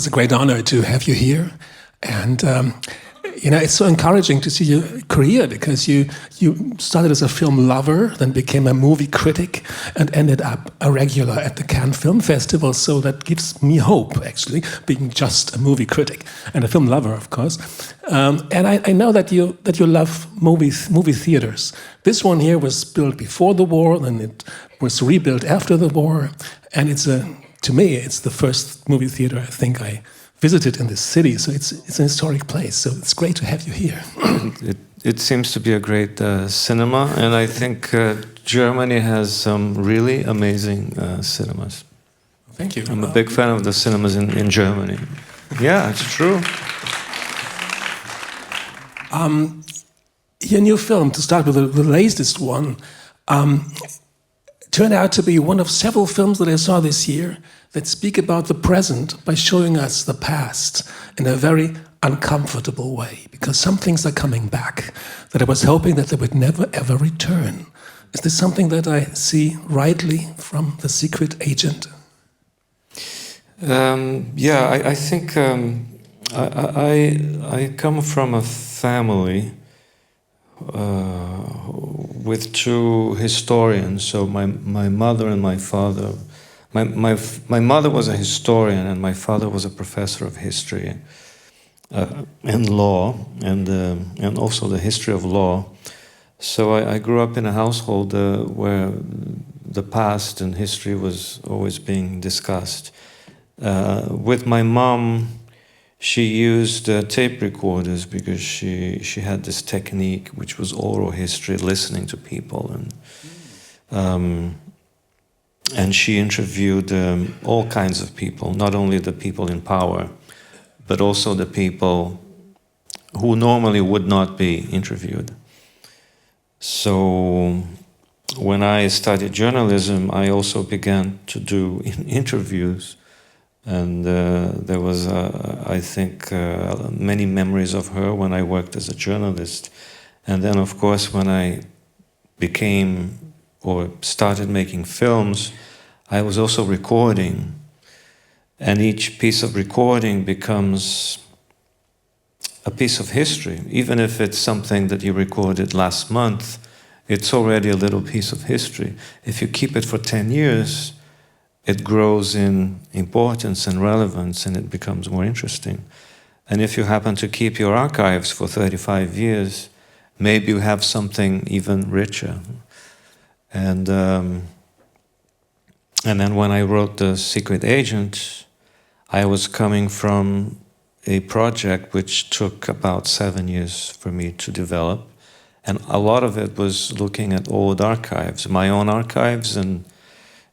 it's a great honor to have you here. And, it's so encouraging to see your career because you started as a film lover, then became a movie critic, and ended up a regular at the Cannes Film Festival. So that gives me hope, actually, being just a movie critic and a film lover, of course. And I know that you love movie theaters. This one here was built before the war, then it was rebuilt after the war, and to me, it's the first movie theater I think I visited in this city, so it's an historic place. So it's great to have you here. It seems to be a great cinema, and I think Germany has some really amazing cinemas. Thank you. I'm a big fan of the cinemas in Germany. Yeah, it's true. Your new film, to start with the latest one, turned out to be one of several films that I saw this year that speak about the present by showing us the past in a very uncomfortable way, because some things are coming back that I was hoping that they would never ever return. Is this something that I see rightly from The Secret Agent? I think I come from a family with two historians, so my mother and my father. My mother was a historian, and my father was a professor of history and law, and also the history of law. So I grew up in a household where the past and history was always being discussed. With my mom, she used tape recorders because she had this technique, which was oral history, listening to people, and she interviewed all kinds of people, not only the people in power, but also the people who normally would not be interviewed. So when I studied journalism, I also began to do interviews, and there was, I think, many memories of her when I worked as a journalist. And then, of course, when I became or started making films, I was also recording, and each piece of recording becomes a piece of history. Even if it's something that you recorded last month, it's already a little piece of history. If you keep it for 10 years, it grows in importance and relevance, and it becomes more interesting. And if you happen to keep your archives for 35 years, maybe you have something even richer. And then when I wrote The Secret Agent, I was coming from a project which took about 7 years for me to develop. And a lot of it was looking at old archives, my own archives, and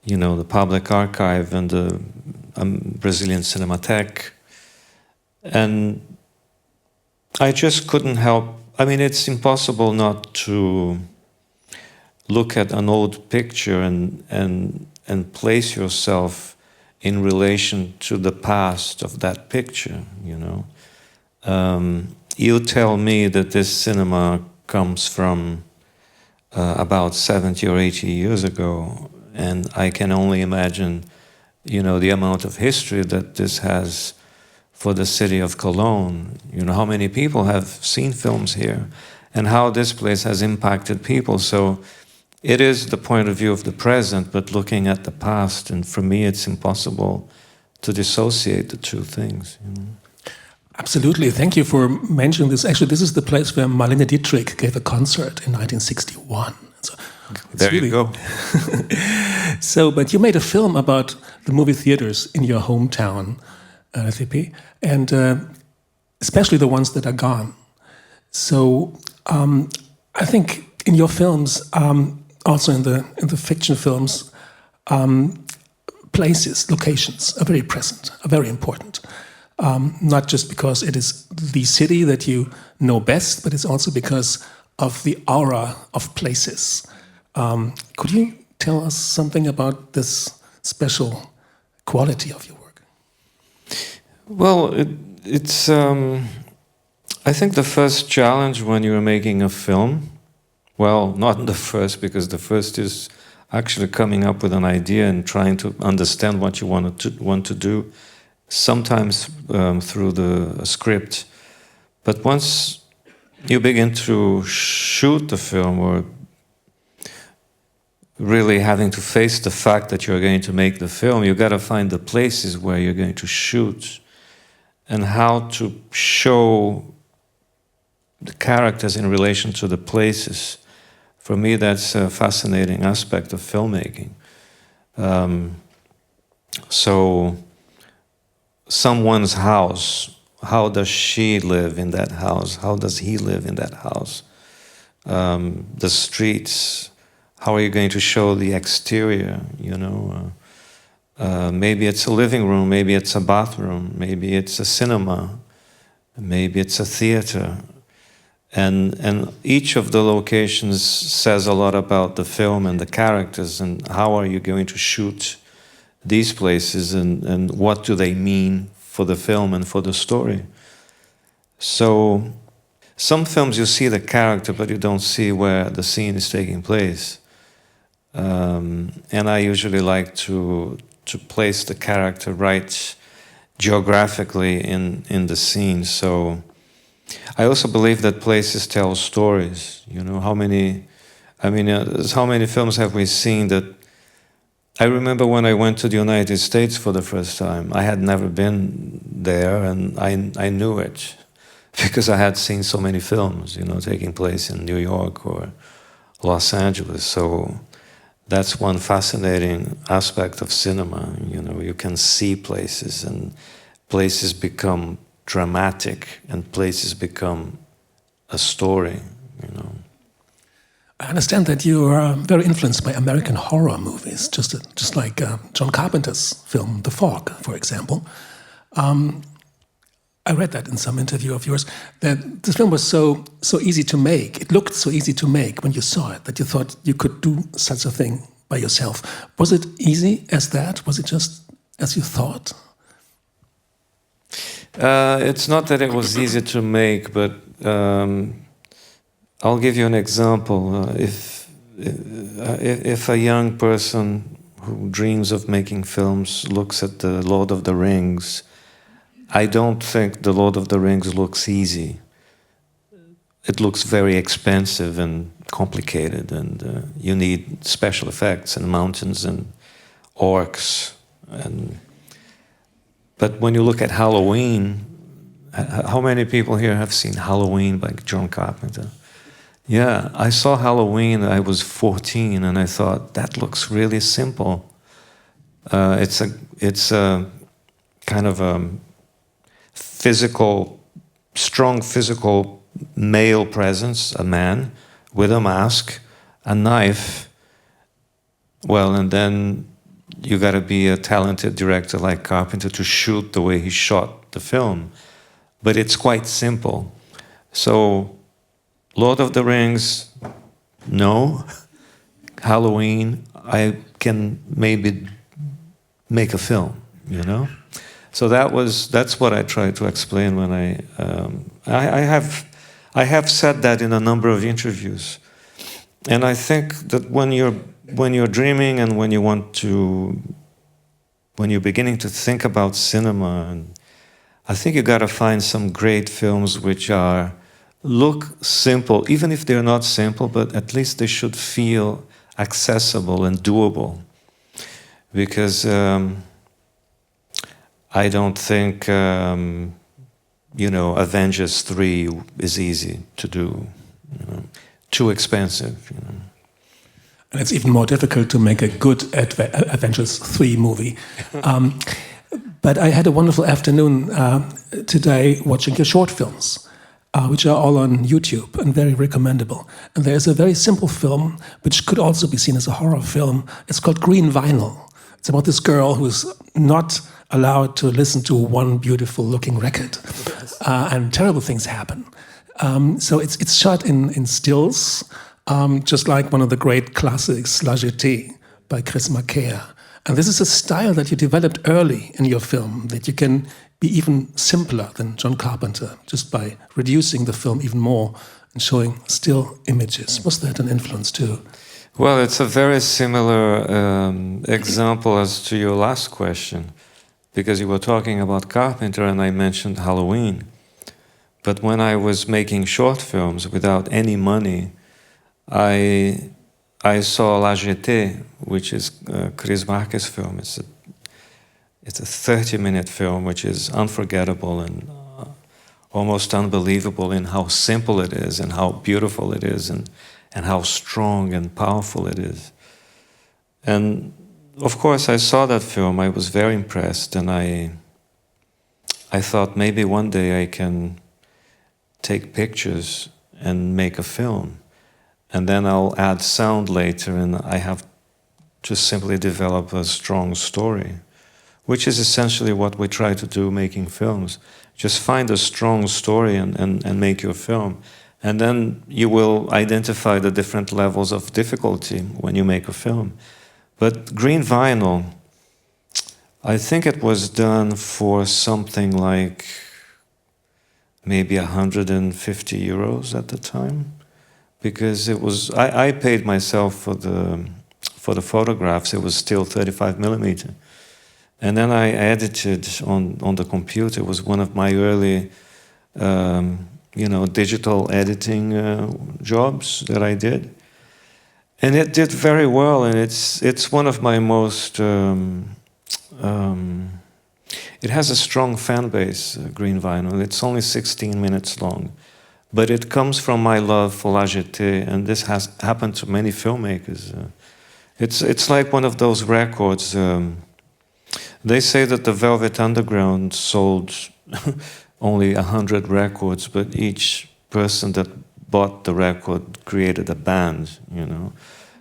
the public archive and the Brazilian Cinematheque. And I just couldn't help. I mean, it's impossible not to look at an old picture and place yourself in relation to the past of that picture, You tell me that this cinema comes from about 70 or 80 years ago, and I can only imagine, the amount of history that this has for the city of Cologne. How many people have seen films here, and how this place has impacted people. So it is the point of view of the present, but looking at the past, and for me it's impossible to dissociate the two things. Absolutely, thank you for mentioning this. Actually, this is the place where Marlene Dietrich gave a concert in 1961. So there you go. So, but you made a film about the movie theaters in your hometown, RTP, and especially the ones that are gone. So I think in your films, also in the fiction films, places, locations are very present, are very important. Not just because it is the city that you know best, but it's also because of the aura of places. Could you tell us something about this special quality of your work? Well, it's I think the first challenge when you're making a film, well, not the first, because the first is actually coming up with an idea and trying to understand what you want to do. sometimes through the script. But once you begin to shoot the film, or really having to face the fact that you're going to make the film, you got to find the places where you're going to shoot and how to show the characters in relation to the places. For me, that's a fascinating aspect of filmmaking. So someone's house, how does she live in that house? How does he live in that house? The streets, how are you going to show the exterior, you know? Maybe it's a living room, maybe it's a bathroom, maybe it's a cinema, maybe it's a theater. And each of the locations says a lot about the film and the characters, and how are you going to shoot these places, and what do they mean for the film and for the story. So some films you see the character, but you don't see where the scene is taking place. And I usually like to place the character right geographically in the scene. So I also believe that places tell stories. You know, how many films have we seen that? I remember when I went to the United States for the first time. I had never been there, and I knew it because I had seen so many films, you know, taking place in New York or Los Angeles. So that's one fascinating aspect of cinema. You know, you can see places, and places become dramatic, and places become a story, you know. I understand that you are very influenced by American horror movies, just like John Carpenter's film The Fog, for example. I read that in some interview of yours, that this film was so easy to make. It looked so easy to make when you saw it, that you thought you could do such a thing by yourself. Was it easy as that? Was it just as you thought? It's not that it was easy to make, but I'll give you an example. If a young person who dreams of making films looks at the Lord of the Rings, I don't think the Lord of the Rings looks easy. It looks very expensive and complicated, and you need special effects and mountains and orcs. But when you look at Halloween, how many people here have seen Halloween by John Carpenter? Yeah, I saw Halloween, I was 14, and I thought, that looks really simple. It's a kind of a strong physical male presence, a man with a mask, a knife. Well, and then you got to be a talented director like Carpenter to shoot the way he shot the film. But it's quite simple. So, Lord of the Rings, no. Halloween, I can maybe make a film, you know? So that's what I tried to explain when I have said that in a number of interviews. And I think that when you're dreaming and when you're beginning to think about cinema, and I think you got to find some great films which look simple, even if they're not simple, but at least they should feel accessible and doable. Because I don't think Avengers 3 is easy to do. You know, too expensive. You know. And it's even more difficult to make a good Avengers 3 movie. But I had a wonderful afternoon today watching your short films, which are all on YouTube and very recommendable. And there's a very simple film, which could also be seen as a horror film. It's called Green Vinyl. It's about this girl who's not allowed to listen to one beautiful-looking record, and terrible things happen. So it's shot in stills, just like one of the great classics, La Jetée, by Chris Marker. And this is a style that you developed early in your film, that you can be even simpler than John Carpenter, just by reducing the film even more and showing still images. Was that an influence too? Well, it's a very similar example as to your last question, because you were talking about Carpenter and I mentioned Halloween. But when I was making short films without any money, I saw La Jetée, which is Chris Marquez's film. It's a 30-minute film which is unforgettable and almost unbelievable in how simple it is and how beautiful it is and how strong and powerful it is. And of course I saw that film, I was very impressed, and I thought maybe one day I can take pictures and make a film. And then I'll add sound later and I have to simply develop a strong story, which is essentially what we try to do making films. Just find a strong story and make your film. And then you will identify the different levels of difficulty when you make a film. But green vinyl, I think it was done for something like maybe 150 euros at the time, because it was, I paid myself for the photographs. It was still 35 millimeter. And then I edited on the computer. It was one of my early, digital editing jobs that I did. And it did very well, and it's one of my most, it has a strong fan base, green vinyl. It's only 16 minutes long. But it comes from my love for La Jetée, and this has happened to many filmmakers. It's like one of those records. They say that the Velvet Underground sold only 100 records, but each person that bought the record created a band,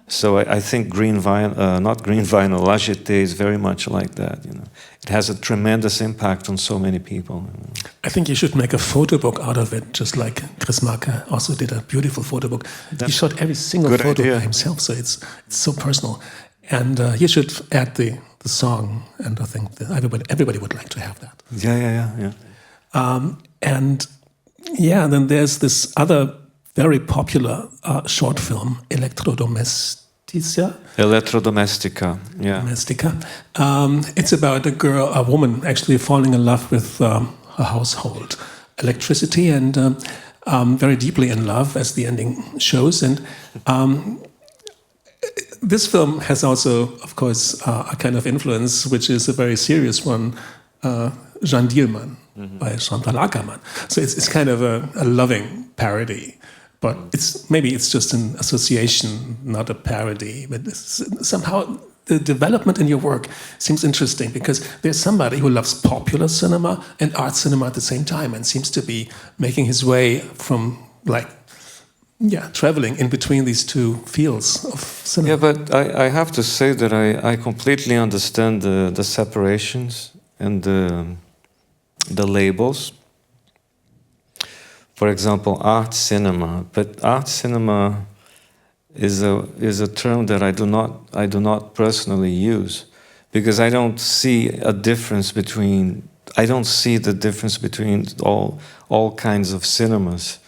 So I think not green vinyl, La Jetée is very much like that, It has a tremendous impact on so many people. I think you should make a photo book out of it, just like Chris Marker also did a beautiful photo book. He shot every single photo by himself, so it's so personal. And you should add the song, and I think that everybody would like to have that. Yeah. Then there's this other very popular short film, Electrodomestica, yeah. Domestica. It's about a woman actually falling in love with her household electricity, and very deeply in love, as the ending shows. And this film has also, of course, a kind of influence, which is a very serious one, Jeanne Dielman by Chantal Ackermann. So it's kind of a loving parody. But maybe it's just an association, not a parody. But somehow the development in your work seems interesting, because there's somebody who loves popular cinema and art cinema at the same time, and seems to be making his way from traveling in between these two fields of cinema. Yeah, but I have to say that I completely understand the separations and the labels. For example, art cinema. But art cinema is a term that I do not personally use, because I don't see the difference between all kinds of cinemas.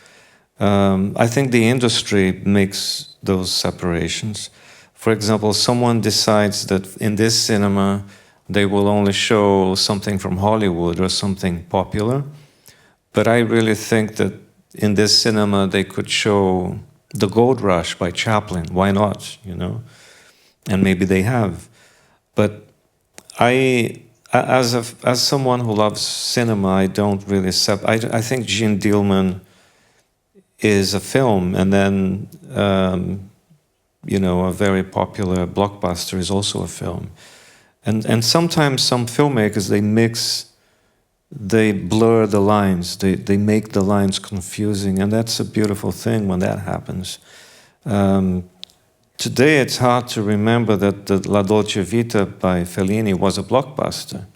I think the industry makes those separations. For example, someone decides that in this cinema they will only show something from Hollywood or something popular. But I really think that in this cinema they could show The Gold Rush by Chaplin. Why not, And maybe they have. But as someone who loves cinema, I don't really I think Jeanne Dielman is a film, and then a very popular blockbuster is also a film. And sometimes some filmmakers, they blur the lines, they make the lines confusing, and that's a beautiful thing when that happens. Today it's hard to remember that the La Dolce Vita by Fellini was a blockbuster.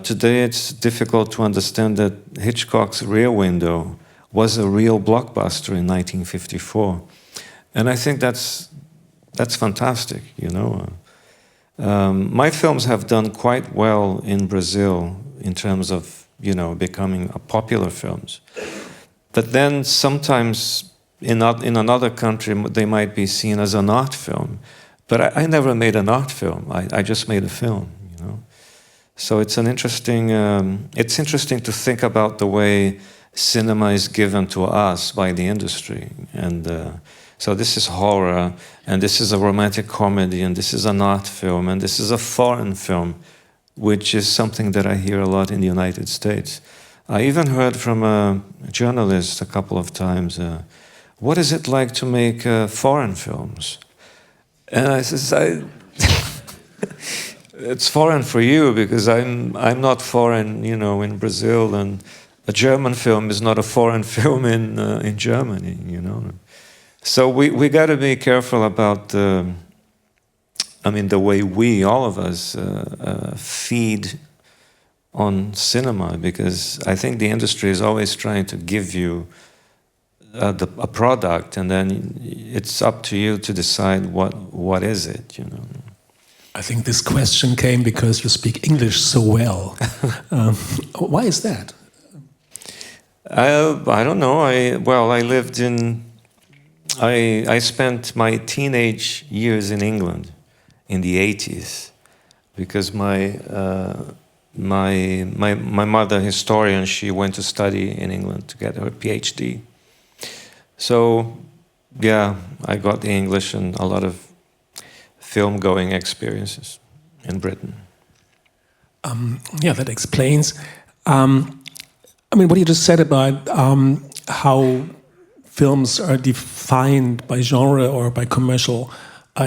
Today it's difficult to understand that Hitchcock's Rear Window was a real blockbuster in 1954. And I think that's fantastic, My films have done quite well in Brazil in terms of, becoming popular films. But then sometimes in another country, they might be seen as an art film. But I never made an art film. I just made a film, So it's an interesting. It's interesting to think about the way cinema is given to us by the industry, and so this is horror, and this is a romantic comedy, and this is an art film, and this is a foreign film, which is something that I hear a lot in the United States. I even heard from a journalist a couple of times, what is it like to make foreign films? And I said, it's foreign for you because I'm not foreign, in Brazil, and a German film is not a foreign film in Germany, So we got to be careful about the way all of us, feed on cinema, because I think the industry is always trying to give you a product, and then it's up to you to decide what is it, I think this question came because you speak English so well. Why is that? I don't know. I spent my teenage years in England in the 80s because my mother, historian, she went to study in England to get her PhD. So, yeah, I got the English and a lot of film-going experiences in Britain. Yeah, that explains. What you just said about how films are defined by genre or by commercial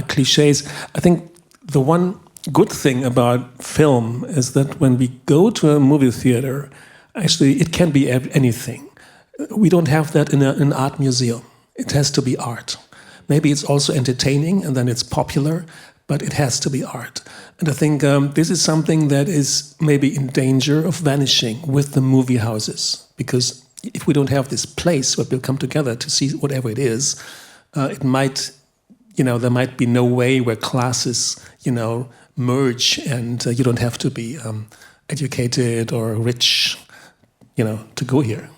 cliches. I think the one good thing about film is that when we go to a movie theater, actually it can be anything. We don't have that in an art museum. It has to be art. Maybe it's also entertaining and then it's popular, but it has to be art. And I think this is something that is maybe in danger of vanishing with the movie houses, because if we don't have this place where people come together to see whatever it is, it might, there might be no way where classes, merge, and you don't have to be educated or rich, to go here.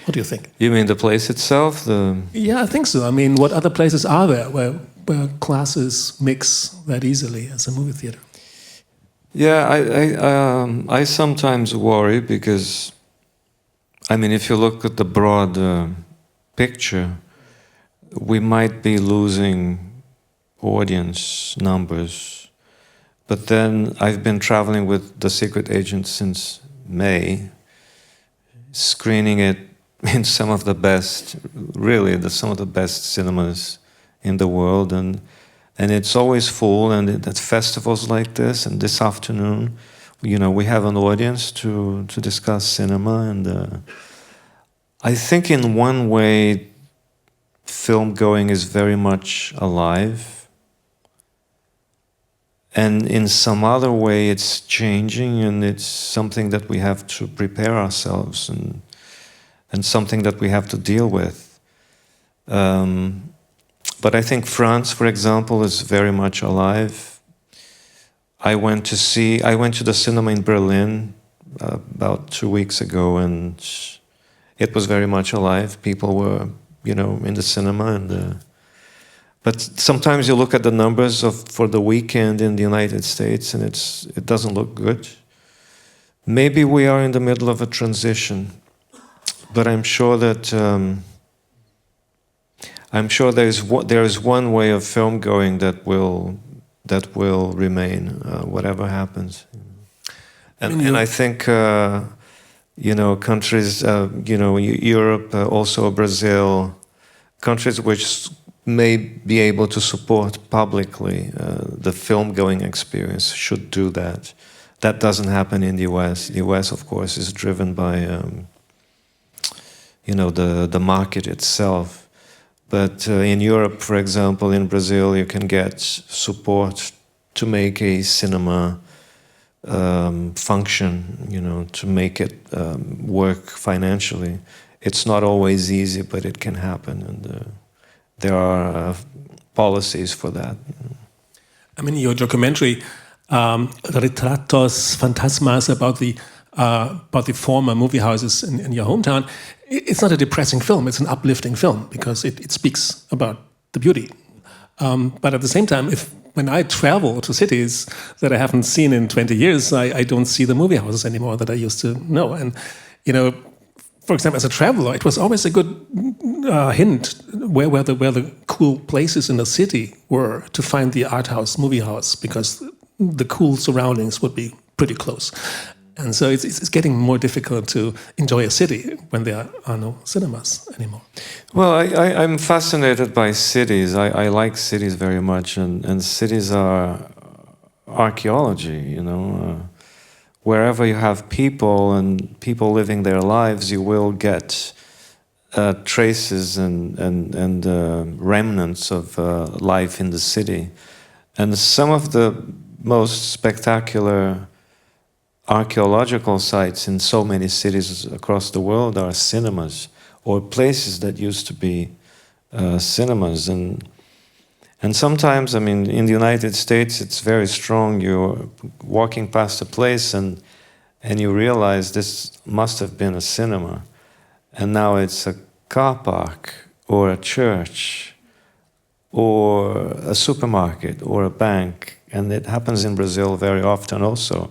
What do you think? You mean the place itself? Yeah, I think so. What other places are there where classes mix that easily as a movie theater? Yeah, I sometimes worry because, if you look at the broad picture, we might be losing audience numbers. But then I've been traveling with The Secret Agent since May, screening it in some of the best cinemas in the world, and it's always full, and at festivals like this, and this afternoon, we have an audience to discuss cinema, and I think in one way, film going is very much alive, and in some other way, it's changing, and it's something that we have to prepare ourselves and something that we have to deal with. But I think France, for example, is very much alive. I went to the cinema in Berlin about 2 weeks ago, and it was very much alive. People were, in the cinema, but sometimes you look at the numbers for the weekend in the United States, and it doesn't look good. Maybe we are in the middle of a transition, but I'm sure that there is one way of film going that will remain, whatever happens. And I think countries, Europe, also Brazil, countries which may be able to support publicly the film going experience should do that. That doesn't happen in the US. The US, of course, is driven by the market itself. But in Europe, for example, in Brazil, you can get support to make a cinema function, to make it work financially. It's not always easy, but it can happen, and there are policies for that. Your documentary, Retratos Fantasmas, about the former movie houses in your hometown, it's not a depressing film, it's an uplifting film because it speaks about the beauty. But at the same time, if when I travel to cities that I haven't seen in 20 years, I don't see the movie houses anymore that I used to know. And, for example, as a traveler, it was always a good hint where the cool places in the city were to find the Arthouse movie house, because the cool surroundings would be pretty close. And so it's getting more difficult to enjoy a city when there are no cinemas anymore. Well, I'm fascinated by cities. I like cities very much, and cities are archaeology, wherever you have people and people living their lives, you will get traces and remnants of life in the city. And some of the most spectacular archaeological sites in so many cities across the world are cinemas, or places that used to be cinemas. And sometimes, in the United States, it's very strong. You're walking past a place and you realize this must have been a cinema. And now it's a car park, or a church, or a supermarket, or a bank. And it happens in Brazil very often also.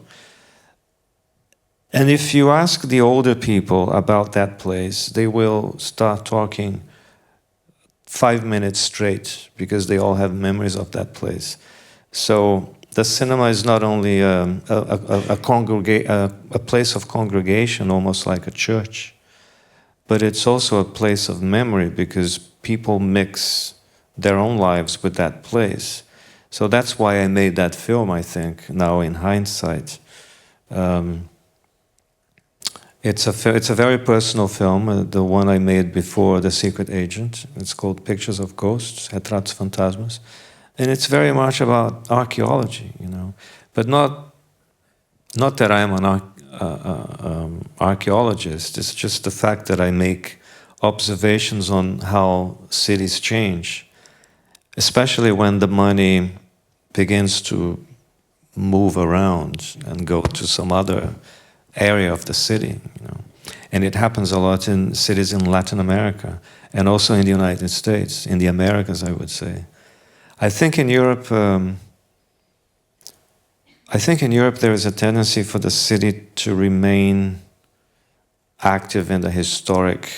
And if you ask the older people about that place, they will start talking 5 minutes straight, because they all have memories of that place. So the cinema is not only a place of congregation, almost like a church, but it's also a place of memory, because people mix their own lives with that place. So that's why I made that film, I think, now in hindsight. It's a very personal film, the one I made before The Secret Agent. It's called Pictures of Ghosts, Retratos Fantasmas. And it's very much about archaeology, But not that I'm an archaeologist. It's just the fact that I make observations on how cities change, especially when the money begins to move around and go to some other area of the city, And it happens a lot in cities in Latin America, and also in the United States, in the Americas, I would say. I think in Europe there is a tendency for the city to remain active in the historic,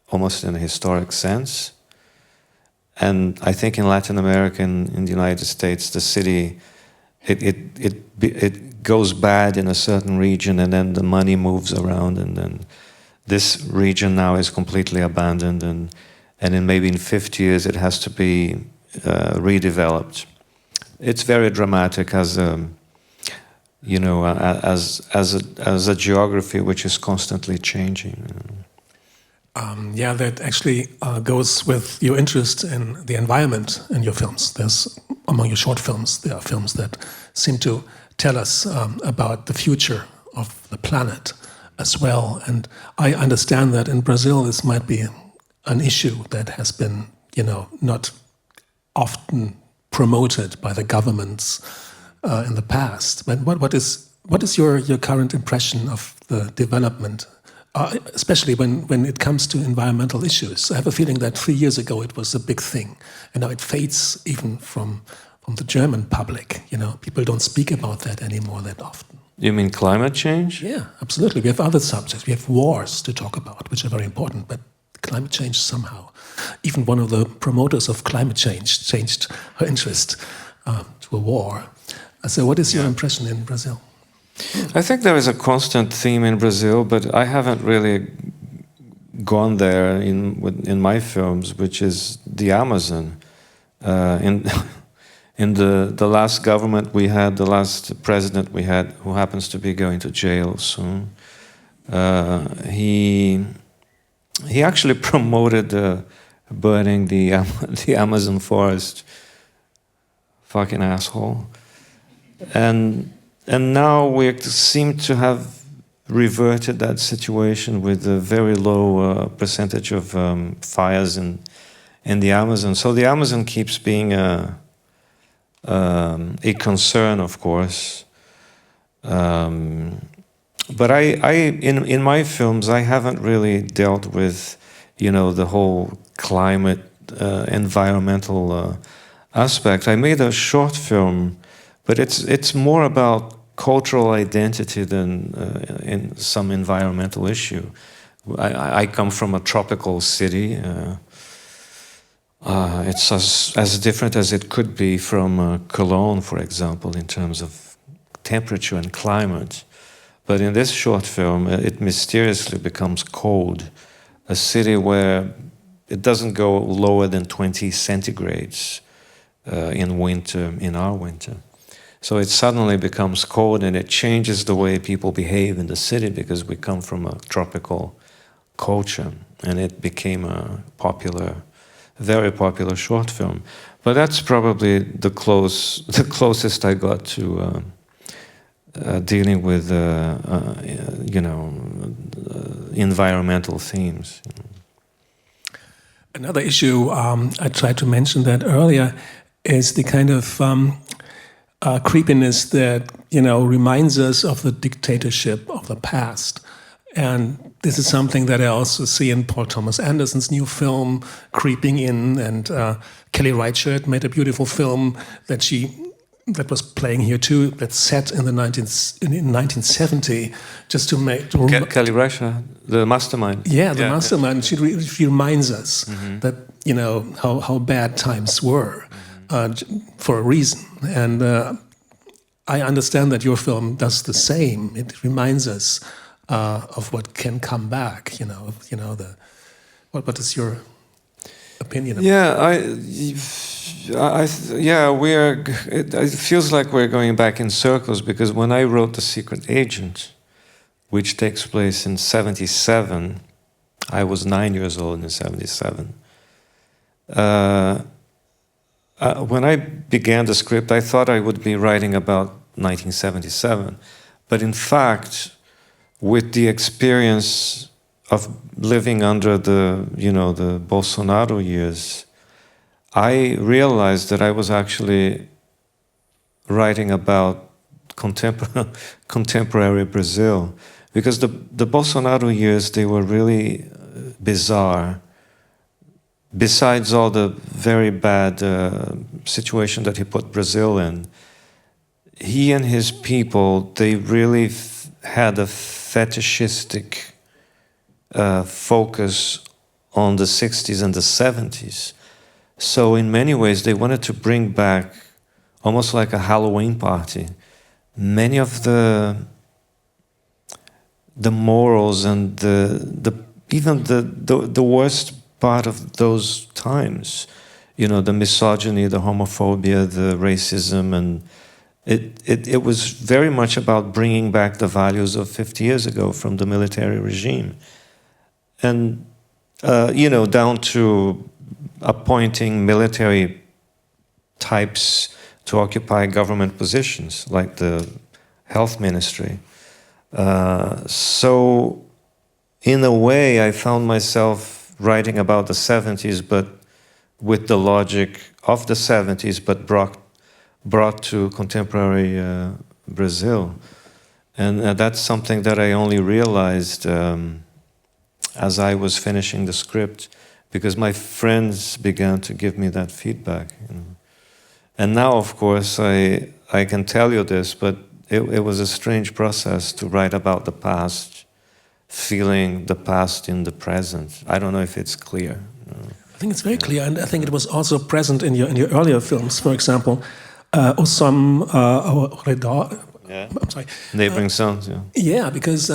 almost in a historic sense. And I think in Latin America and in the United States, the city, it goes bad in a certain region, and then the money moves around, and then this region now is completely abandoned, and in maybe 50 years it has to be redeveloped. It's very dramatic as a geography which is constantly changing. That actually goes with your interest in the environment in your films. Among your short films, there are films that seem to tell us about the future of the planet as well. And I understand that in Brazil this might be an issue that has been, not often promoted by the governments in the past. But what is your current impression of the development, especially when it comes to environmental issues? I have a feeling that 3 years ago it was a big thing, and now it fades even from the German public. People don't speak about that anymore that often. You mean climate change? Yeah, absolutely. We have other subjects. We have wars to talk about, which are very important, but climate change somehow. Even one of the promoters of climate change changed her interest to a war. So what is your impression in Brazil? I think there is a constant theme in Brazil, but I haven't really gone there in my films, which is the Amazon. In the last government we had, the last president we had, who happens to be going to jail soon, he actually promoted burning the Amazon forest. Fucking asshole. And now we seem to have reverted that situation with a very low percentage of fires in the Amazon. So the Amazon keeps being a concern, of course. But in my films, I haven't really dealt with, the whole climate, environmental aspect. I made a short film, but it's more about cultural identity than in some environmental issue. I come from a tropical city. It's as different as it could be from Cologne, for example, in terms of temperature and climate. But in this short film, it mysteriously becomes cold. A city where it doesn't go lower than 20 centigrades in winter, in our winter. So it suddenly becomes cold, and it changes the way people behave in the city because we come from a tropical culture, and it became a very popular short film. But that's probably the closest I got to dealing with environmental themes. Another issue, I tried to mention that earlier, is the kind of creepiness that reminds us of the dictatorship of the past. And this is something that I also see in Paul Thomas Anderson's new film, Creeping In, and Kelly Reichardt made a beautiful film that was playing here too, that's set in the 1970, just to make... Kelly Reichardt, the mastermind. Yeah, the mastermind. She reminds us that, how bad times were for a reason. And I understand that your film does the same. It reminds us of what can come back, what is your opinion about it feels like we're going back in circles, because when I wrote The Secret Agent, which takes place in 1977, I was 9 years old in 1977. When I began the script, I thought I would be writing about 1977, but in fact, with the experience of living under the Bolsonaro years, I realized that I was actually writing about contemporary Brazil, because the Bolsonaro years, they were really bizarre. Besides all the very bad situation that he put Brazil in, he and his people, they really had a fetishistic focus on the 60s and the 70s. So in many ways, they wanted to bring back, almost like a Halloween party, many of the morals and even the worst part of those times. The misogyny, the homophobia, the racism, and it was very much about bringing back the values of 50 years ago from the military regime. And, down to appointing military types to occupy government positions, like the health ministry. So, in a way, I found myself writing about the 70s, but with the logic of the 70s, but brought to contemporary Brazil. And that's something that I only realized as I was finishing the script, because my friends began to give me that feedback. And now, of course, I can tell you this, but it was a strange process to write about the past, feeling the past in the present. I don't know if it's clear. I think it's very clear, and I think it was also present in your earlier films. For example, Osam Redor. Yeah. I'm sorry. Neighboring Sons. Yeah. Yeah, because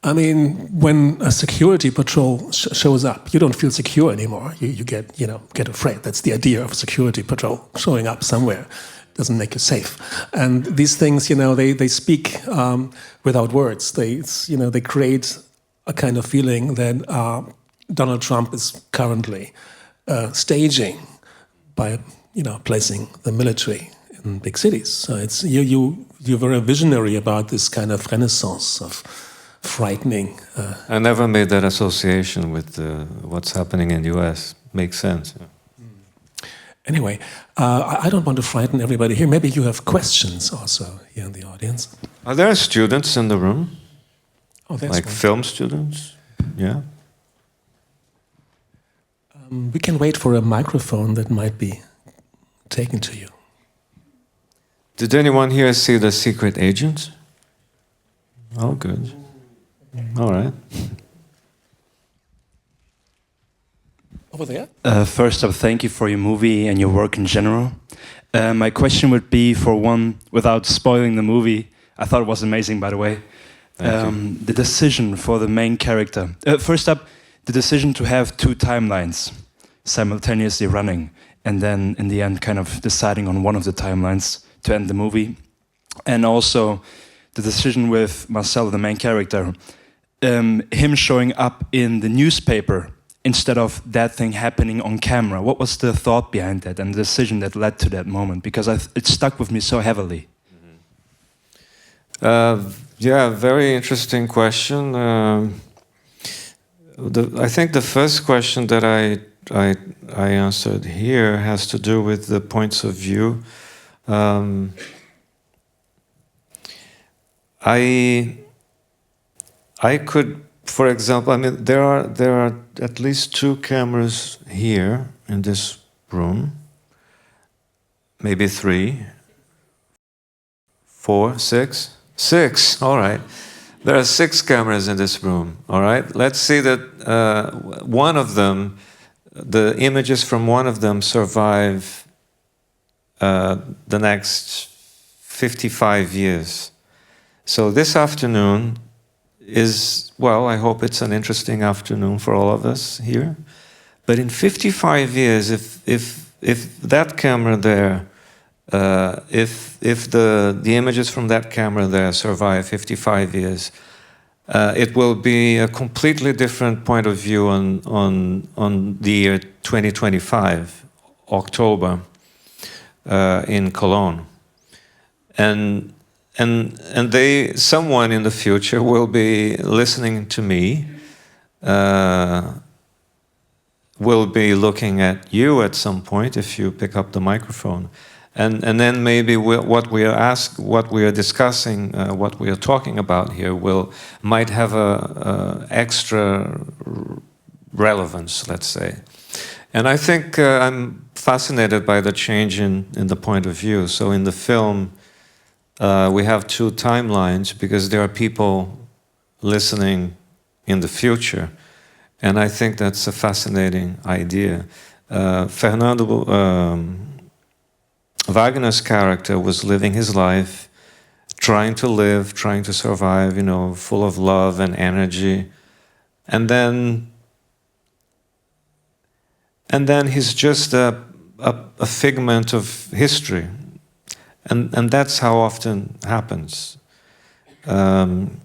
when a security patrol shows up, you don't feel secure anymore. You get afraid. That's the idea of a security patrol showing up somewhere. Doesn't make you safe. And these things, they speak without words. They create a kind of feeling that Donald Trump is currently staging by placing the military in big cities. So it's you're very visionary about this kind of renaissance of frightening. I never made that association with what's happening in the U.S. Makes sense. Yeah. Anyway, I don't want to frighten everybody here. Maybe you have questions also here in the audience. Are there students in the room? Oh, that's like one. Film students? Yeah. We can wait for a microphone that might be taken to you? Did anyone here see The Secret Agent? Oh, good. All right. Over there? First up, thank you for your movie and your work in general. My question would be, for one, without spoiling the movie, I thought it was amazing, by the way. The decision for the main character. First up, the decision to have two timelines simultaneously running, and then in the end kind of deciding on one of the timelines to end the movie. And also the decision with Marcel, the main character, him showing up in the newspaper instead of that thing happening on camera. What was the thought behind that and the decision that led to that moment? Because it stuck with me so heavily. Yeah, very interesting question. I think the first question that I answered here has to do with the points of view. I could, for example, I mean, there are at least two cameras here in this room, maybe 3, 4, 6. 6, all right. There are 6 cameras in this room, all right? Let's see that one of them, the images from one of them survive the next 55 years. So this afternoon is, well, I hope it's an interesting afternoon for all of us here. But in 55 years, if that camera there, if the images from that camera there survive 55 years, it will be a completely different point of view on the year 2025, October, in Cologne, and someone in the future will be listening to me, will be looking at you at some point if you pick up the microphone. And then maybe what we are discussing, what we are talking about here, might have a extra relevance, let's say. And I think I'm fascinated by the change in the point of view. So in the film, we have two timelines because there are people listening in the future, and I think that's a fascinating idea. Wagner's character was living his life, trying to live, trying to survive, full of love and energy. And then he's just a figment of history. And that's how often happens. And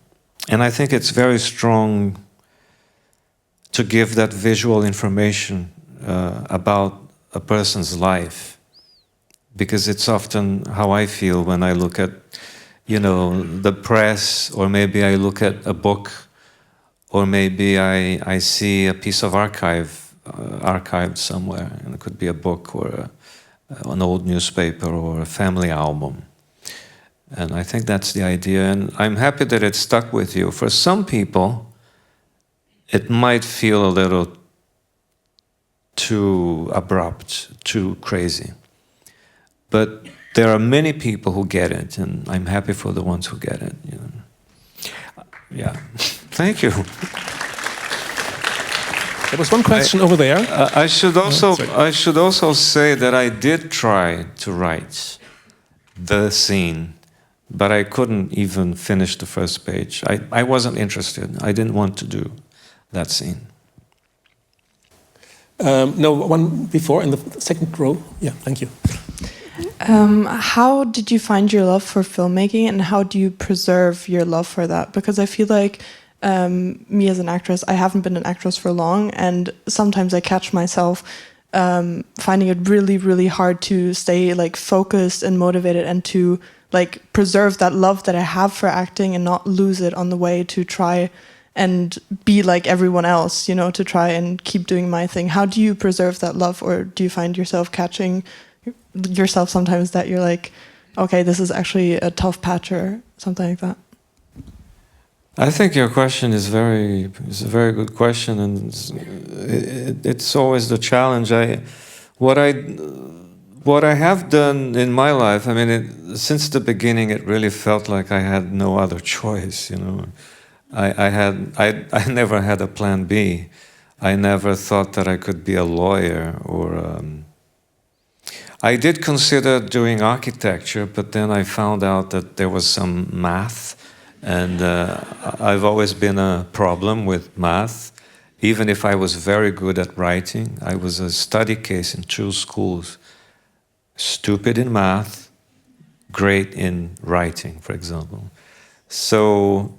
I think it's very strong to give that visual information about a person's life. Because it's often how I feel when I look at, the press, or maybe I look at a book, or maybe I see a piece of archived somewhere, and it could be a book or an old newspaper or a family album. And I think that's the idea, and I'm happy that it stuck with you. For some people, it might feel a little too abrupt, too crazy. But there are many people who get it, and I'm happy for the ones who get it. Yeah, thank you. There was one question over there. I should also say that I did try to write the scene, but I couldn't even finish the first page. I wasn't interested. I didn't want to do that scene. No, one before in the second row. Yeah, thank you. How did you find your love for filmmaking, and how do you preserve your love for that? Because I feel like me as an actress, I haven't been an actress for long, and sometimes I catch myself finding it really, really hard to stay focused and motivated, and to preserve that love that I have for acting and not lose it on the way to try and be like everyone else, to try and keep doing my thing. How do you preserve that love, or do you find yourself catching yourself sometimes that you're like, okay, this is actually a tough patch or something like that? I think your question is a very good question, and it's always the challenge. What what I have done in my life, I mean, since the beginning, it really felt like I had no other choice. You know, I never had a plan B. I never thought that I could be a lawyer or. I did consider doing architecture, but then I found out that there was some math, and I've always been a problem with math. Even if I was very good at writing, I was a study case in 2 schools. Stupid in math, great in writing, for example. So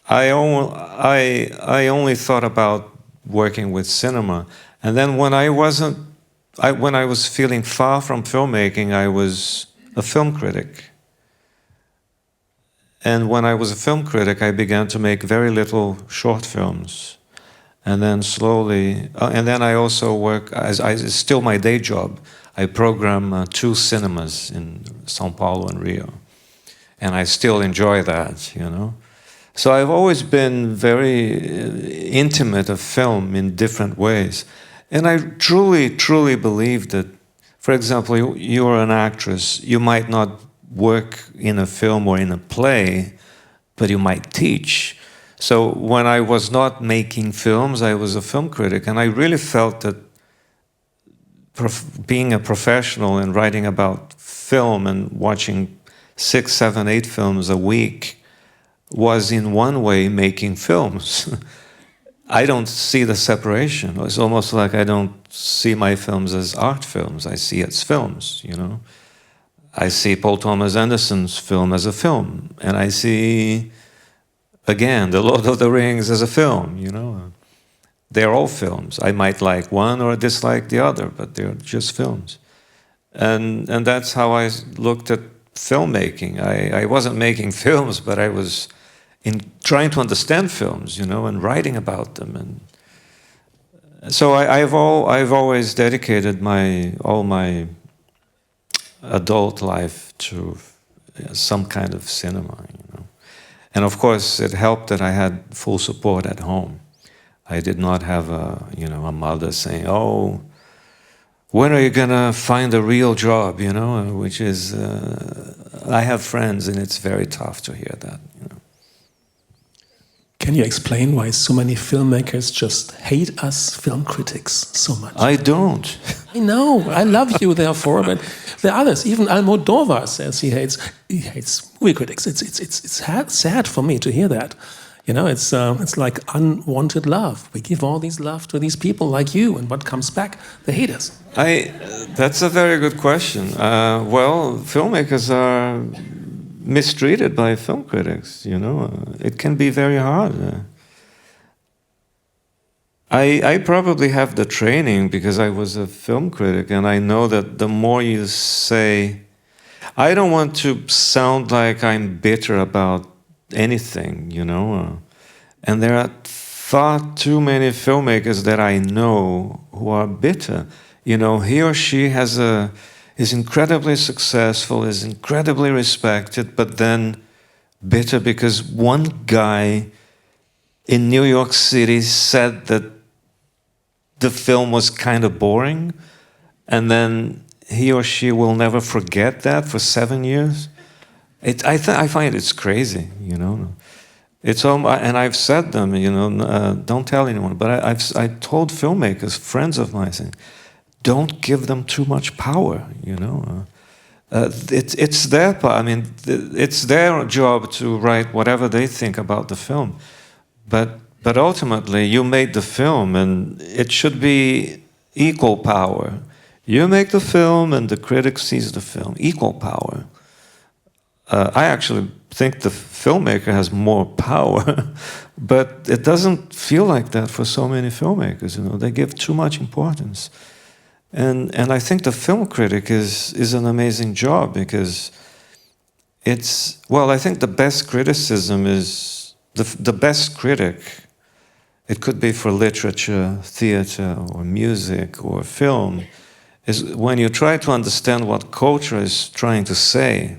I only thought about working with cinema. And then when I was feeling far from filmmaking, I was a film critic. And when I was a film critic, I began to make very little short films. And then slowly, and then I also work, it's still my day job. I program 2 cinemas in São Paulo and Rio. And I still enjoy that, you know. So I've always been very intimate of film in different ways. And I truly, truly believe that, for example, you're an actress, you might not work in a film or in a play, but you might teach. So when I was not making films, I was a film critic, and I really felt that being a professional and writing about film and watching 6, 7, 8 films a week was in one way making films. I don't see the separation. It's almost like I don't see my films as art films. I see it as films, you know. I see Paul Thomas Anderson's film as a film, and I see, again, The Lord of the Rings as a film, you know. They're all films. I might like one or dislike the other, but they're just films. And that's how I looked at filmmaking. I wasn't making films, but I was trying to understand films, you know, and writing about them. And so I've always dedicated all my adult life to some kind of cinema, you know. And of course, it helped that I had full support at home. I did not have a mother saying, "Oh, when are you gonna find a real job?" You know, which is, I have friends, and it's very tough to hear that. You know. Can you explain why so many filmmakers just hate us film critics so much? I don't. I know. I love you, therefore, but there are others. Even Almodovar says he hates movie critics. It's sad for me to hear that. You know, it's like unwanted love. We give all this love to these people like you, and what comes back? They hate us. That's a very good question. Well, filmmakers are mistreated by film critics. You know, it can be very hard. I probably have the training because I was a film critic, and I know that the more you say, I don't want to sound like I'm bitter about anything, you know. And there are far too many filmmakers that I know who are bitter. You know, he or she is incredibly successful, is incredibly respected, but then bitter because one guy in New York City said that the film was kind of boring, and then he or she will never forget that for 7 years. I find it's crazy, you know. It's and I've said them, you know, don't tell anyone. But I told filmmakers, friends of mine, saying, don't give them too much power, you know. It's their part. I mean, it's their job to write whatever they think about the film. But ultimately, you made the film, and it should be equal power. You make the film, and the critic sees the film. Equal power. I actually think the filmmaker has more power, but it doesn't feel like that for so many filmmakers. You know, they give too much importance, and I think the film critic is an amazing job because I think the best criticism is the best critic. It could be for literature, theater, or music, or film, is when you try to understand what culture is trying to say.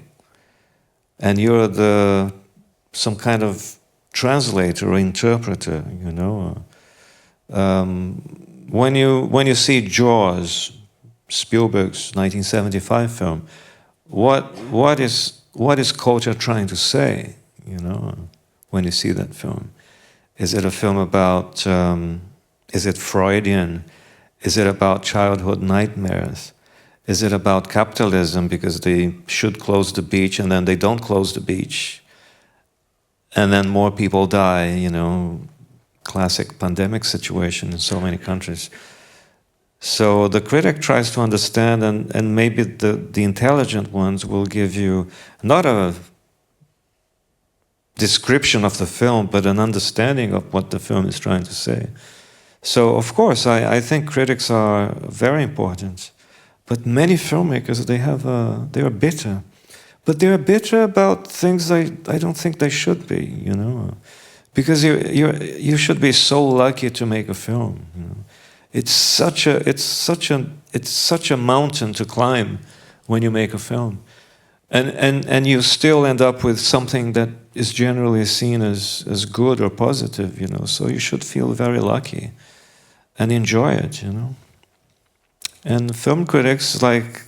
And you're some kind of translator or interpreter, you know. When you see Jaws, Spielberg's 1975 film. What is culture trying to say? You know, when you see that film, is it a film about? Is it Freudian? Is it about childhood nightmares? Is it about capitalism because they should close the beach and then they don't close the beach, and then more people die? You know, classic pandemic situation in so many countries. So the critic tries to understand, and maybe the intelligent ones will give you not a description of the film, but an understanding of what the film is trying to say. So, of course, I think critics are very important. But many filmmakers, they are bitter. But they are bitter about things I don't think they should be, you know. Because you should be so lucky to make a film, you know. It's such a mountain to climb when you make a film. And you still end up with something that is generally seen as good or positive, you know. So you should feel very lucky and enjoy it, you know. And film critics, like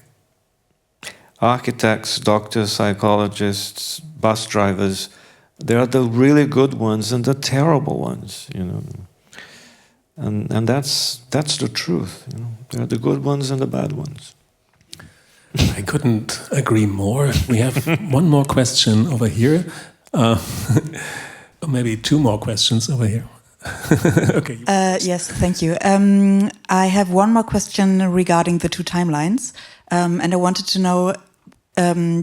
architects, doctors, psychologists, bus drivers, they are the really good ones and the terrible ones, you know. And that's the truth, you know. There are the good ones and the bad ones. I couldn't agree more. We have one more question over here. Or maybe two more questions over here. Okay. Yes, thank you. I have one more question regarding the two timelines. And I wanted to know,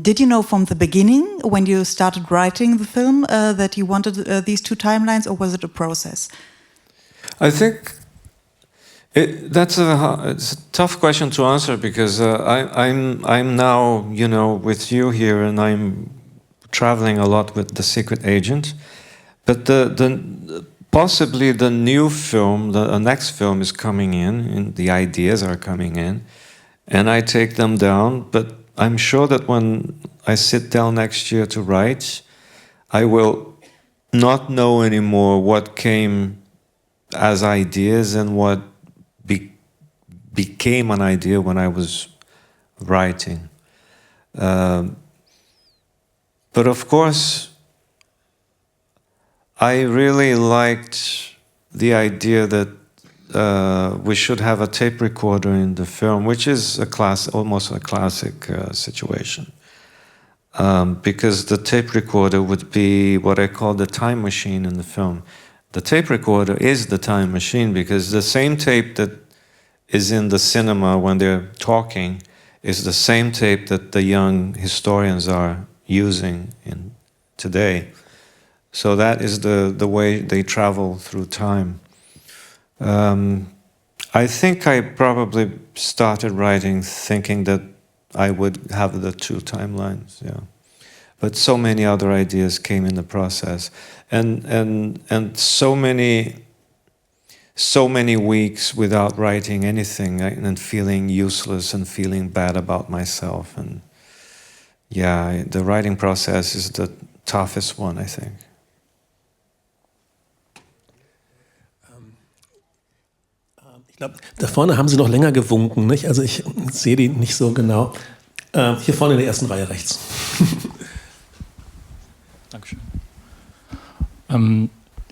did you know from the beginning, when you started writing the film, that you wanted these two timelines, or was it a process? I think it's a tough question to answer, because I'm now, you know, with you here, and I'm traveling a lot with The Secret Agent. But possibly the new film, the next film is coming in, and the ideas are coming in, and I take them down. But I'm sure that when I sit down next year to write, I will not know anymore what came as ideas and what became an idea when I was writing. But of course, I really liked the idea that we should have a tape recorder in the film, which is almost a classic situation. Because the tape recorder would be what I call the time machine in the film. The tape recorder is the time machine, because the same tape that is in the cinema when they're talking is the same tape that the young historians are using in today. So that is the way they travel through time. I think I probably started writing thinking that I would have the two timelines, yeah. But so many other ideas came in the process, and so many weeks without writing anything, and feeling useless and feeling bad about myself. And yeah, the writing process is the toughest one, I think. Ich glaube, da vorne haben Sie noch länger gewunken, nicht? Also ich sehe die nicht so genau. Hier vorne in der ersten Reihe rechts. Dankeschön.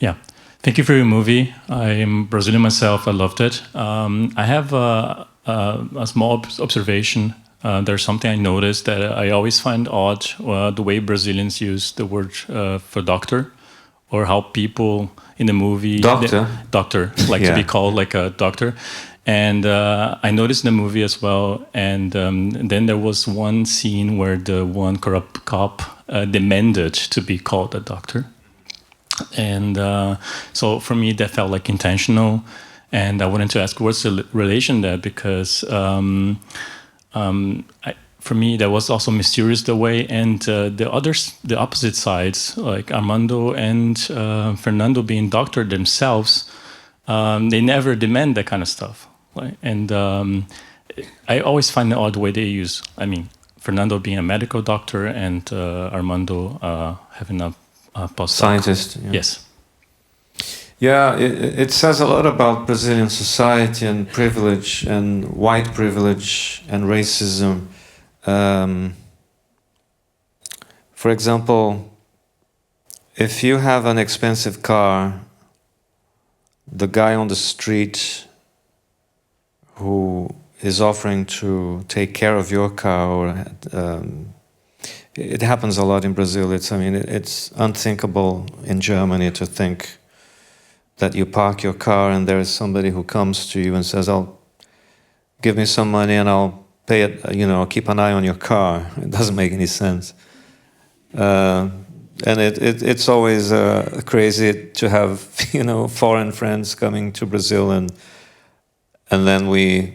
Yeah, thank you for your movie. I'm Brazilian myself. I loved it. I have a small observation. There's something I noticed that I always find odd, the way Brazilians use the word for doctor, or how people in the movie... Doctor, like to be called like a doctor. And I noticed in the movie as well, and then there was one scene where the one corrupt cop demanded to be called a doctor. And so for me, that felt like intentional. And I wanted to ask, what's the relation there? Because for me, that was also mysterious the way. And the opposite sides, like Armando and Fernando being doctor themselves, they never demand that kind of stuff. Right? And I always find the odd way they use, I mean, Fernando being a medical doctor and Armando having a postdoc. Scientist. Yeah. Yes. Yeah, it says a lot about Brazilian society and privilege and white privilege and racism. For example, if you have an expensive car, the guy on the street who is offering to take care of your car, or it happens a lot in Brazil. It's unthinkable in Germany to think that you park your car and there is somebody who comes to you and says, "I'll give me some money and I'll pay it, I'll keep an eye on your car." It doesn't make any sense. And it's always crazy to have, foreign friends coming to Brazil and then we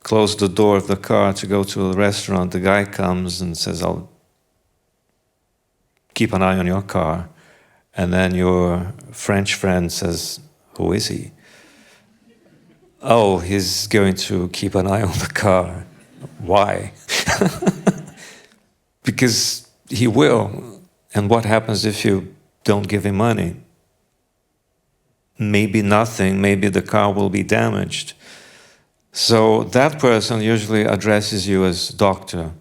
close the door of the car to go to a restaurant. The guy comes and says, "I'll keep an eye on your car." And then your French friend says, "Who is he?" "Oh, he's going to keep an eye on the car." Why? Because he will. And what happens if you don't give him money? Maybe nothing, maybe the car will be damaged. So that person usually addresses you as doctor,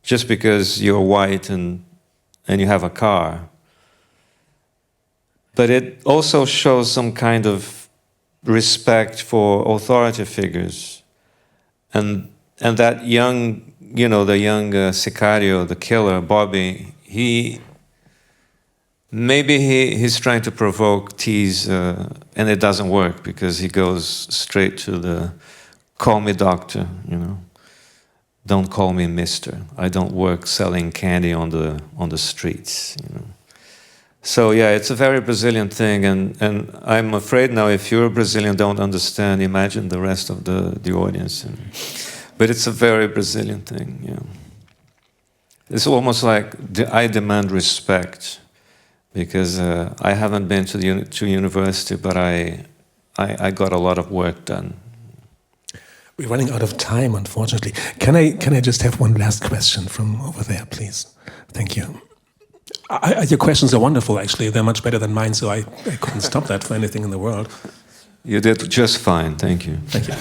just because you're white and you have a car. But it also shows some kind of respect for authority figures. And that young, the young sicario, the killer, Bobby, he's trying to provoke, tease, and it doesn't work because he goes straight to the "call me doctor," "Don't call me mister. I don't work selling candy on the streets," So yeah, it's a very Brazilian thing, and I'm afraid now if you're a Brazilian don't understand, imagine the rest of the audience. But it's a very Brazilian thing, yeah. It's almost like I demand respect, because I haven't been to university, but I got a lot of work done. We're running out of time, unfortunately. Can I just have one last question from over there, please? Thank you. Your questions are wonderful, actually. They're much better than mine, so I couldn't stop that for anything in the world. You did just fine. Thank you. Thank you.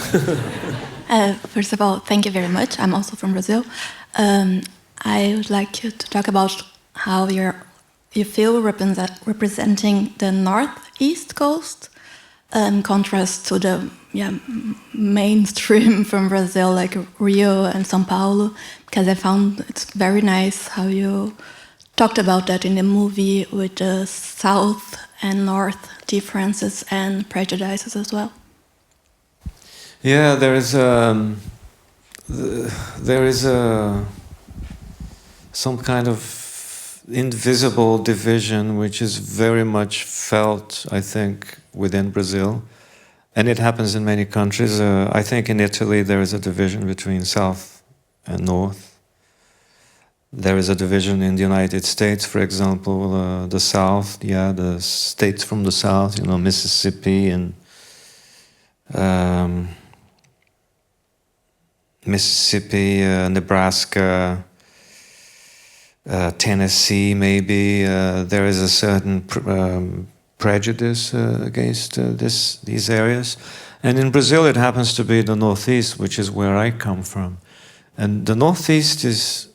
First of all, thank you very much. I'm also from Brazil. I would like you to talk about how you feel representing the northeast coast in contrast to the mainstream from Brazil, like Rio and São Paulo, because I found it's very nice how you talked about that in the movie with the south and north differences and prejudices as well. Yeah, there is some kind of invisible division which is very much felt, I think, within Brazil, and it happens in many countries. I think in Italy there is a division between south and north. There is a division in the United States, for example, the South, the states from the South, Mississippi and Nebraska, Tennessee, maybe. There is a certain prejudice against these areas. And in Brazil, it happens to be the Northeast, which is where I come from. And the Northeast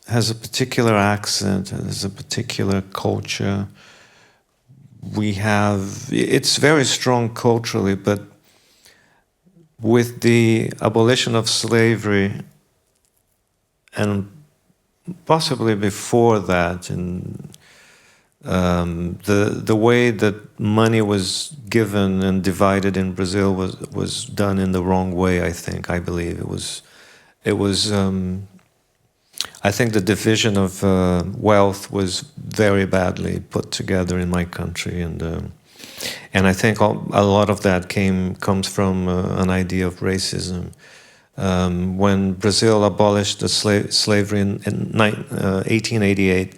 has a particular accent, has a particular culture. It's very strong culturally, but with the abolition of slavery, and possibly before that, and the way that money was given and divided in Brazil was done in the wrong way. I believe it was. I think the division of wealth was very badly put together in my country, and I think a lot of that comes from an idea of racism. When Brazil abolished the slavery in 1888,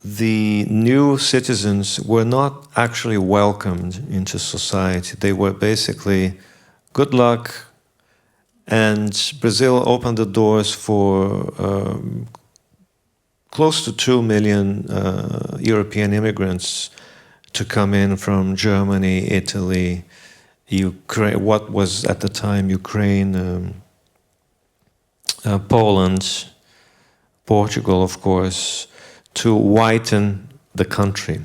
the new citizens were not actually welcomed into society. They were basically, good luck. And Brazil opened the doors for close to 2 million European immigrants to come in from Germany, Italy, Ukraine, what was at the time Ukraine, Poland, Portugal, of course, to whiten the country,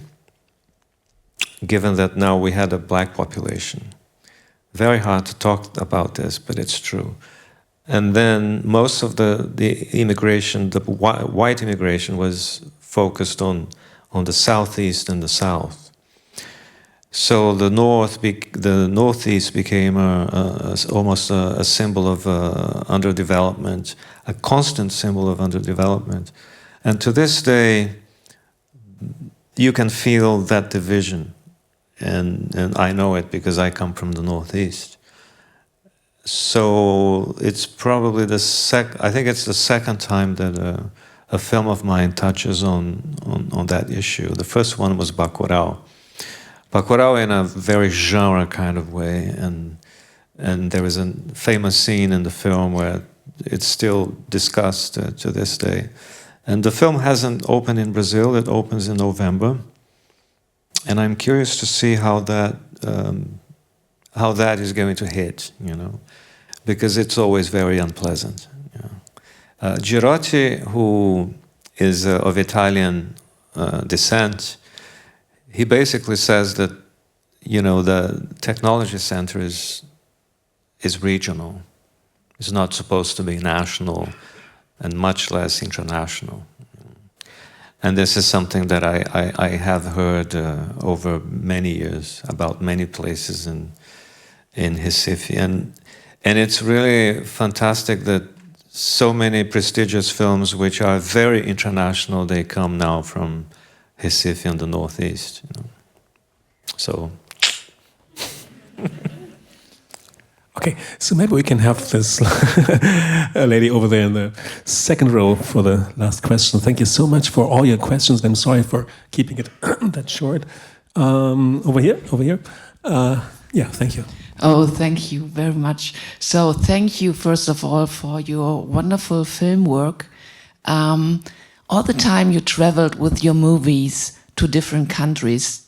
given that now we had a black population. Very hard to talk about this, but it's true. And then most of the immigration, the white immigration, was focused on the southeast and the south. So the northeast became almost a symbol of underdevelopment, a constant symbol of underdevelopment. And to this day, you can feel that division. And I know it because I come from the northeast. So it's probably I think it's the second time that a film of mine touches on that issue. The first one was Bacurau. Bacurau in a very genre kind of way, and there is a famous scene in the film where it's still discussed to this day. And the film hasn't opened in Brazil, it opens in November. And I'm curious to see how that is going to hit, because it's always very unpleasant. Girotti, who is of Italian descent, he basically says that, the technology center is regional. It's not supposed to be national, and much less international. And this is something that I have heard over many years about many places in Recife. And it's really fantastic that so many prestigious films which are very international, they come now from Recife and the Northeast. So... Okay, so maybe we can have this lady over there in the second row for the last question. Thank you so much for all your questions. I'm sorry for keeping it that short. Over here. Yeah, thank you. Oh, thank you very much. So thank you, first of all, for your wonderful film work. All the time you traveled with your movies to different countries,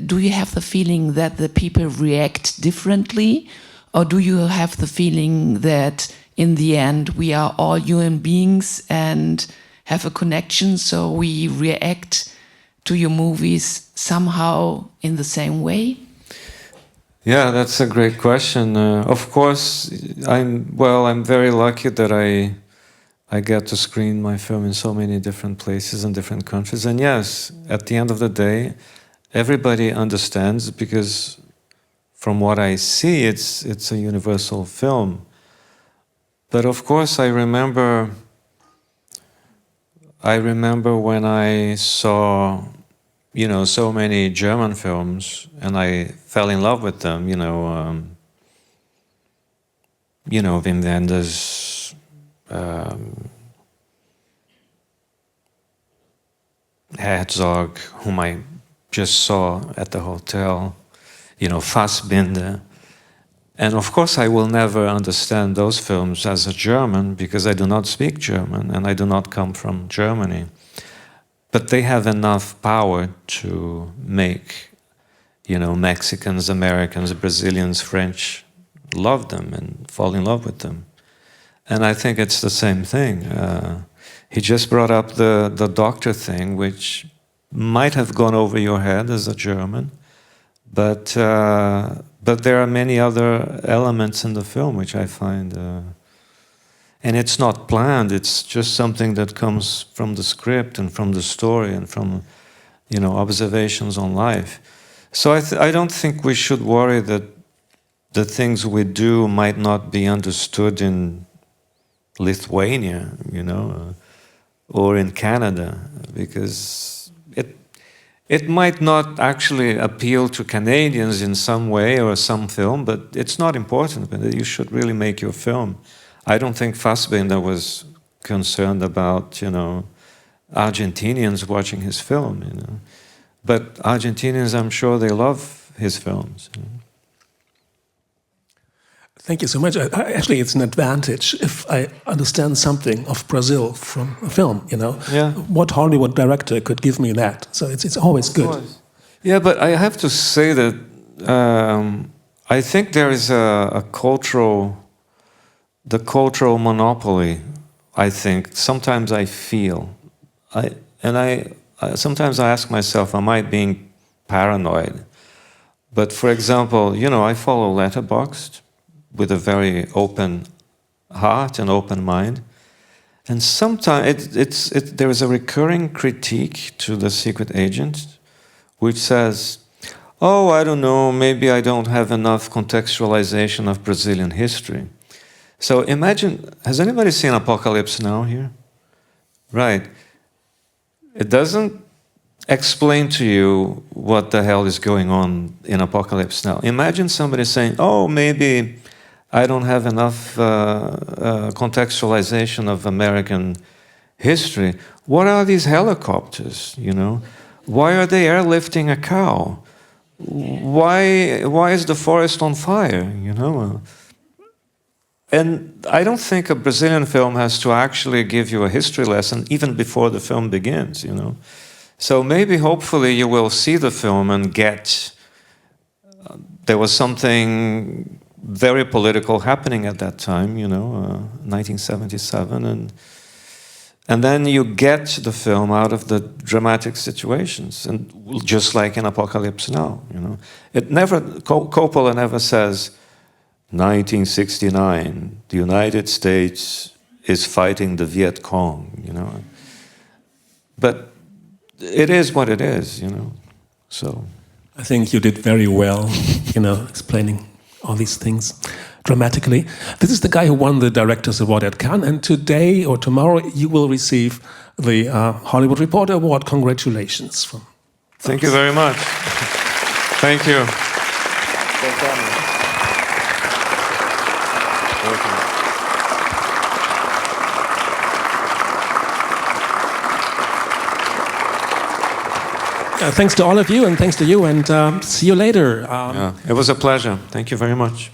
do you have the feeling that the people react differently? Or do you have the feeling that in the end we are all human beings and have a connection, so we react to your movies somehow in the same way? Yeah, that's a great question. Of course, I'm very lucky that I get to screen my film in so many different places and different countries. And yes, at the end of the day, everybody understands, because from what I see, it's a universal film. But of course, I remember when I saw, so many German films, and I fell in love with them. Wim Wenders, Herzog, whom I just saw at the hotel. Fassbinder. And of course I will never understand those films as a German, because I do not speak German and I do not come from Germany. But they have enough power to make, Mexicans, Americans, Brazilians, French love them and fall in love with them. And I think it's the same thing. He just brought up the doctor thing, which might have gone over your head as a German. But there are many other elements in the film which I find, and it's not planned. It's just something that comes from the script and from the story and from, observations on life. So I don't think we should worry that the things we do might not be understood in Lithuania, or in Canada, because it might not actually appeal to Canadians in some way or some film, but it's not important. But you should really make your film. I don't think Fassbinder was concerned about, Argentinians watching his film, But Argentinians, I'm sure they love his films. Thank you so much. Actually, it's an advantage if I understand something of Brazil from a film, Yeah. What Hollywood director could give me that? So it's always good. Yeah, but I have to say that I think there is a cultural monopoly. I think sometimes I feel, sometimes I ask myself, am I being paranoid? But for example, I follow Letterboxd with a very open heart and open mind, and sometimes there is a recurring critique to The Secret Agent, which says, oh, I don't know, maybe I don't have enough contextualization of Brazilian history. So imagine, has anybody seen Apocalypse Now here? Right. It doesn't explain to you what the hell is going on in Apocalypse Now. Imagine somebody saying, oh, maybe I don't have enough contextualization of American history. What are these helicopters, Why are they airlifting a cow? Why is the forest on fire, And I don't think a Brazilian film has to actually give you a history lesson even before the film begins, So maybe, hopefully, you will see the film and get... there was something very political happening at that time, 1977, and then you get the film out of the dramatic situations, and just like in Apocalypse Now, It never, Coppola never says, 1969, the United States is fighting the Viet Cong, But it is what it is, So I think you did very well, explaining all these things dramatically. This is the guy who won the Directors Award at Cannes, and today or tomorrow you will receive the Hollywood Reporter Award. Congratulations. Thank you very much. Thank you. Thanks to all of you, and thanks to you, and see you later. It was a pleasure. Thank you very much.